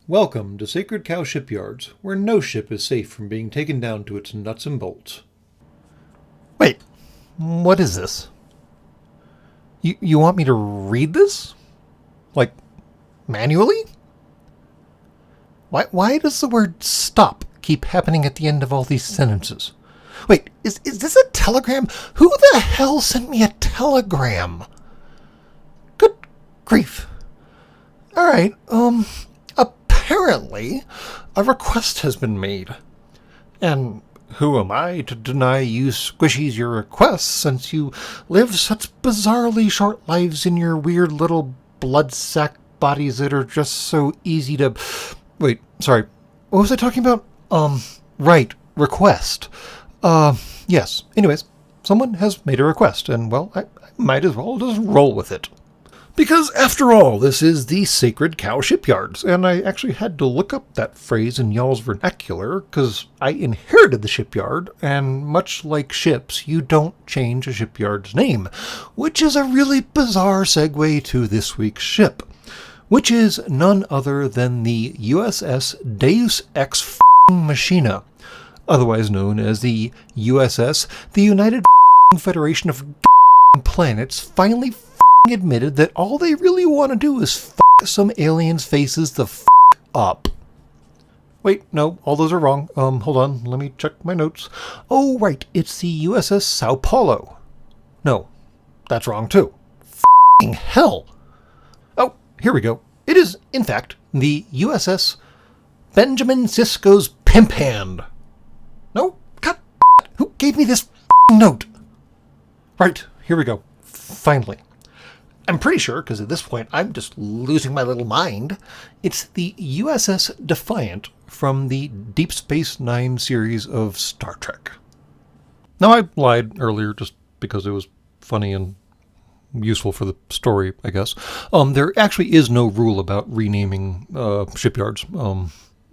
Welcome to Sacred Cow Shipyards, where no ship is safe from being taken down to its nuts and bolts. Wait, what is this? You want me to read this? Like, manually? Why does the word stop keep happening at the end of all these sentences? Wait, is this a telegram? Who the hell sent me a telegram? Good grief. Alright, apparently a request has been made. And who am I to deny you squishies your requests, since you live such bizarrely short lives in your weird little blood sack bodies that are just so easy to... Wait, sorry. What was I talking about? Right, request. Yes. Anyways, someone has made a request, and, well, I might as well just roll with it. Because, after all, this is the Sacred Cow Shipyards, and I actually had to look up that phrase in y'all's vernacular, because I inherited the shipyard, and much like ships, you don't change a shipyard's name, which is a really bizarre segue to this week's ship, which is none other than the USS Deus Ex Machina, otherwise known as the USS, the United Federation of Planets, finally admitted that all they really want to do is some aliens' faces the up. Wait, no, all those are wrong. Hold on, let me check my notes. Oh, right, it's the USS Sao Paulo. No, that's wrong too. Hell. Oh, here we go. It is, in fact, the USS Benjamin Sisko's Pimp Hand. No, God, who gave me this note? Right, here we go. Finally. I'm pretty sure, because at this point I'm just losing my little mind, it's the USS Defiant from the Deep Space Nine series of Star Trek. Now, I lied earlier just because it was funny and useful for the story, I guess. There actually is no rule about renaming shipyards.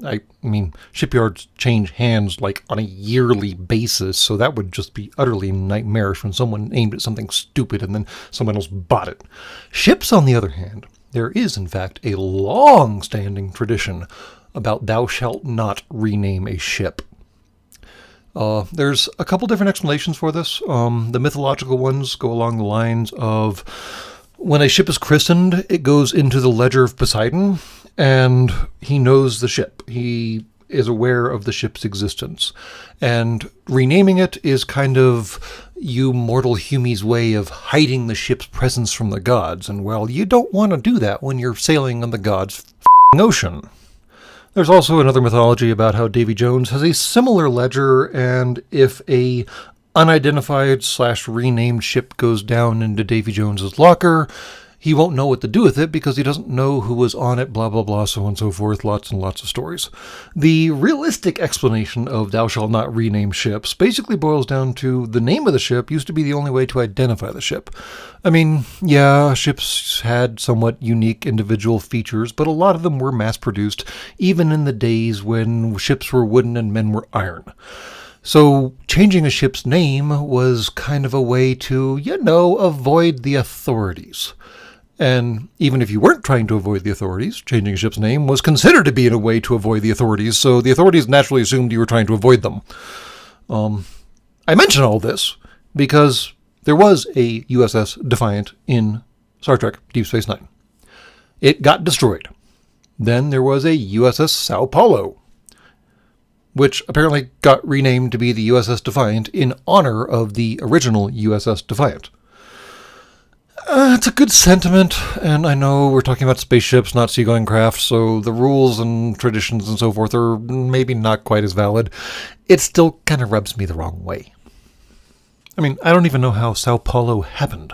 I mean, shipyards change hands like on a yearly basis, so that would just be utterly nightmarish when someone named it something stupid and then someone else bought it. Ships, on the other hand, there is in fact a long-standing tradition about thou shalt not rename a ship. There's a couple different explanations for this. The mythological ones go along the lines of when a ship is christened, it goes into the ledger of Poseidon, and he knows the ship. He is aware of the ship's existence. And renaming it is kind of you mortal humies' way of hiding the ship's presence from the gods. And, well, you don't want to do that when you're sailing on the gods' ocean. There's also another mythology about how Davy Jones has a similar ledger, and if a unidentified/renamed ship goes down into Davy Jones's locker, he won't know what to do with it because he doesn't know who was on it, blah, blah, blah, so on and so forth, lots and lots of stories. The realistic explanation of thou shalt not rename ships basically boils down to the name of the ship used to be the only way to identify the ship. I mean, yeah, ships had somewhat unique individual features, but a lot of them were mass-produced, even in the days when ships were wooden and men were iron. So changing a ship's name was kind of a way to, avoid the authorities. And even if you weren't trying to avoid the authorities, changing a ship's name was considered to be a way to avoid the authorities, so the authorities naturally assumed you were trying to avoid them. I mention all this because there was a USS Defiant in Star Trek Deep Space Nine. It got destroyed. Then there was a USS Sao Paulo, which apparently got renamed to be the USS Defiant in honor of the original USS Defiant. It's a good sentiment, and I know we're talking about spaceships, not seagoing craft, so the rules and traditions and so forth are maybe not quite as valid. It still kind of rubs me the wrong way. I mean, I don't even know how Sao Paulo happened.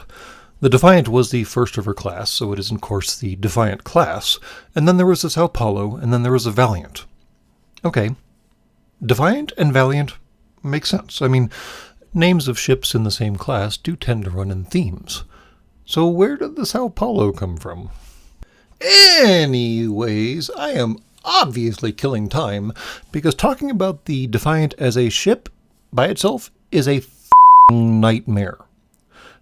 The Defiant was the first of her class, so it is, of course, the Defiant class, and then there was the Sao Paulo, and then there was the Valiant. Okay. Defiant and Valiant make sense. I mean, names of ships in the same class do tend to run in themes. So where did the Sao Paulo come from? Anyways, I am obviously killing time, because talking about the Defiant as a ship by itself is a nightmare.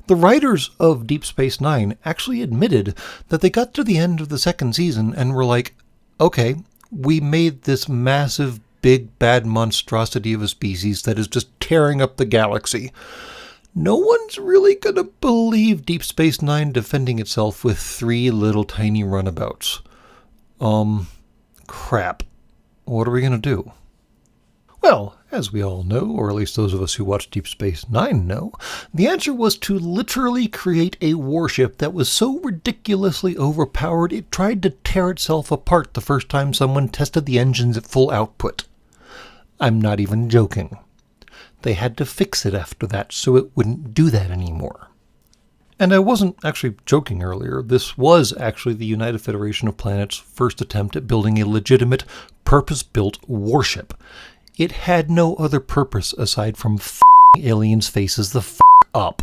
The writers of Deep Space Nine actually admitted that they got to the end of the second season and were like, okay, we made this massive, big, bad monstrosity of a species that is just tearing up the galaxy. No one's really gonna believe Deep Space Nine defending itself with 3 little tiny runabouts. Crap. What are we gonna do? Well, as we all know, or at least those of us who watch Deep Space Nine know, the answer was to literally create a warship that was so ridiculously overpowered it tried to tear itself apart the first time someone tested the engines at full output. I'm not even joking. They had to fix it after that so it wouldn't do that anymore. And I wasn't actually joking earlier. This was actually the United Federation of Planets' first attempt at building a legitimate, purpose-built warship. It had no other purpose aside from f***ing aliens' faces the f*** up.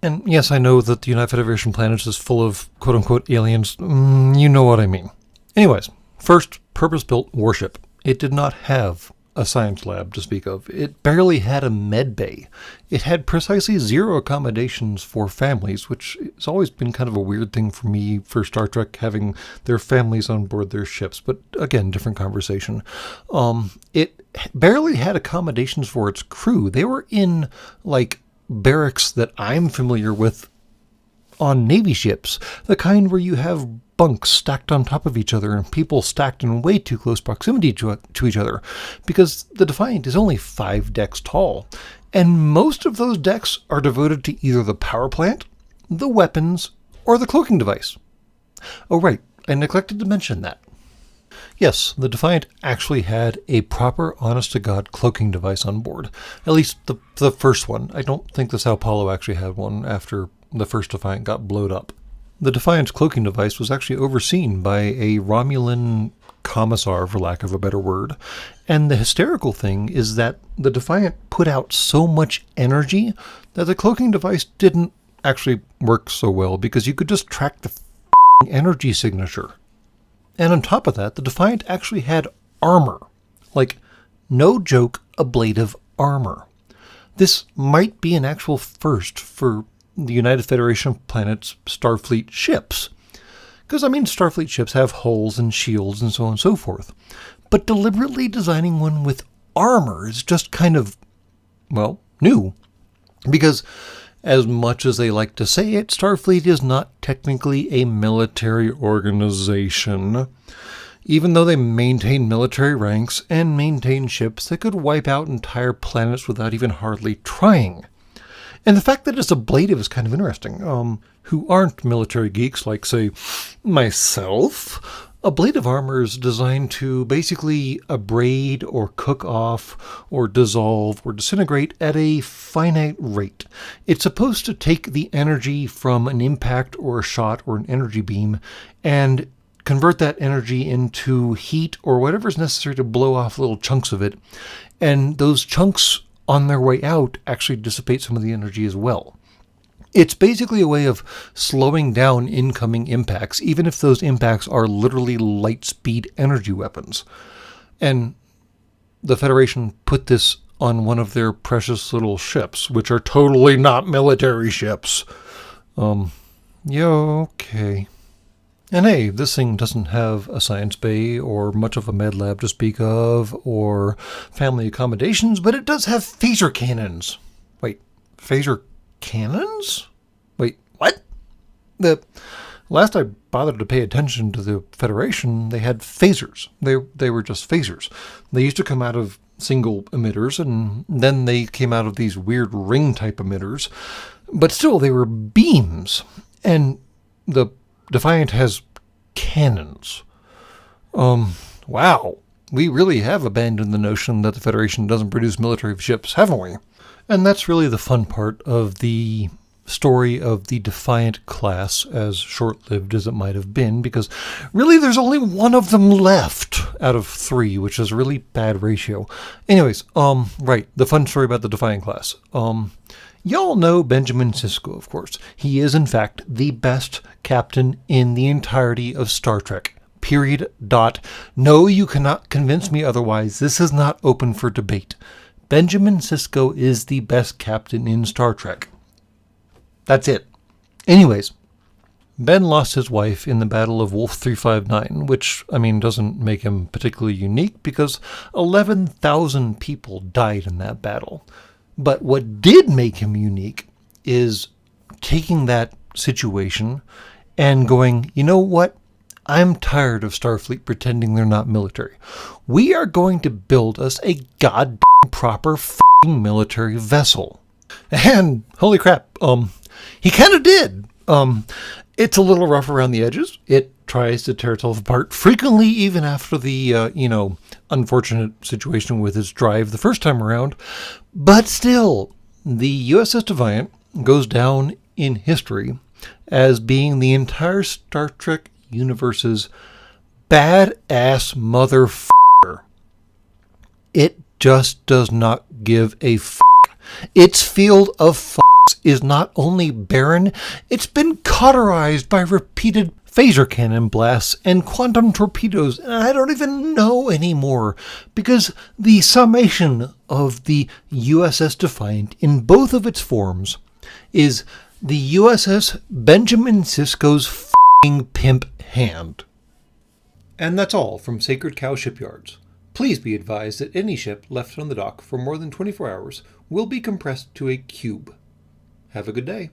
And yes, I know that the United Federation of Planets is full of quote-unquote aliens. You know what I mean. Anyways, first purpose-built warship. It did not have a science lab to speak of. It barely had a med bay. It had precisely 0 accommodations for families, which has always been kind of a weird thing for me for Star Trek, having their families on board their ships. But again, different conversation. It barely had accommodations for its crew. They were in, like, barracks that I'm familiar with on Navy ships, the kind where you have bunks stacked on top of each other and people stacked in way too close proximity to each other, because the Defiant is only 5 decks tall, and most of those decks are devoted to either the power plant, the weapons, or the cloaking device. Oh right, I neglected to mention that. Yes, the Defiant actually had a proper, honest-to-God cloaking device on board. At least the first one. I don't think the Sao Paulo actually had one after the first Defiant got blowed up. The Defiant's cloaking device was actually overseen by a Romulan commissar, for lack of a better word. And the hysterical thing is that the Defiant put out so much energy that the cloaking device didn't actually work so well, because you could just track the energy signature. And on top of that, the Defiant actually had armor. Like, no joke, ablative armor. This might be an actual first for the United Federation of Planets Starfleet ships. Because, I mean, Starfleet ships have hulls and shields and so on and so forth. But deliberately designing one with armor is just kind of, well, new. Because, as much as they like to say it, Starfleet is not technically a military organization. Even though they maintain military ranks and maintain ships that could wipe out entire planets without even hardly trying. And the fact that it's ablative is kind of interesting. Who aren't military geeks like, say, myself, ablative armor is designed to basically abrade or cook off or dissolve or disintegrate at a finite rate. It's supposed to take the energy from an impact or a shot or an energy beam and convert that energy into heat or whatever is necessary to blow off little chunks of it. And those chunks on their way out actually dissipate some of the energy as well. It's basically a way of slowing down incoming impacts, even if those impacts are literally light speed energy weapons. And the Federation put this on one of their precious little ships, which are totally not military ships. Yeah, okay. And hey, this thing doesn't have a science bay or much of a med lab to speak of or family accommodations, but it does have phaser cannons. Wait, phaser cannons? Wait, what? The last I bothered to pay attention to the Federation, they had phasers. They were just phasers. They used to come out of single emitters, and then they came out of these weird ring-type emitters. But still, they were beams. And the Defiant has cannons. Wow. We really have abandoned the notion that the Federation doesn't produce military ships, haven't we? And that's really the fun part of the story of the Defiant class, as short-lived as it might have been, because really there's only one of them left out of 3, which is a really bad ratio. Anyways, right, the fun story about the Defiant class. Y'all know Benjamin Sisko, of course. He is, in fact, the best captain in the entirety of Star Trek. Period. Dot. No, you cannot convince me otherwise. This is not open for debate. Benjamin Sisko is the best captain in Star Trek. That's it. Anyways, Ben lost his wife in the Battle of Wolf 359, which, doesn't make him particularly unique because 11,000 people died in that battle. But what did make him unique is taking that situation and going, you know what? I'm tired of Starfleet pretending they're not military. We are going to build us a goddamn proper f***ing military vessel. And, holy crap, he kind of did. It's a little rough around the edges. It tries to tear itself apart frequently, even after the, unfortunate situation with its drive the first time around. But still, the USS Defiant goes down in history as being the entire Star Trek universe's badass motherfucker. It just does not give a f***. Its field of f***s is not only barren, it's been cauterized by repeated phaser cannon blasts and quantum torpedoes, and I don't even know anymore, because the summation of the USS Defiant in both of its forms is the USS Benjamin Sisko's f***ing pimp hand. And that's all from Sacred Cow Shipyards. Please be advised that any ship left on the dock for more than 24 hours will be compressed to a cube. Have a good day.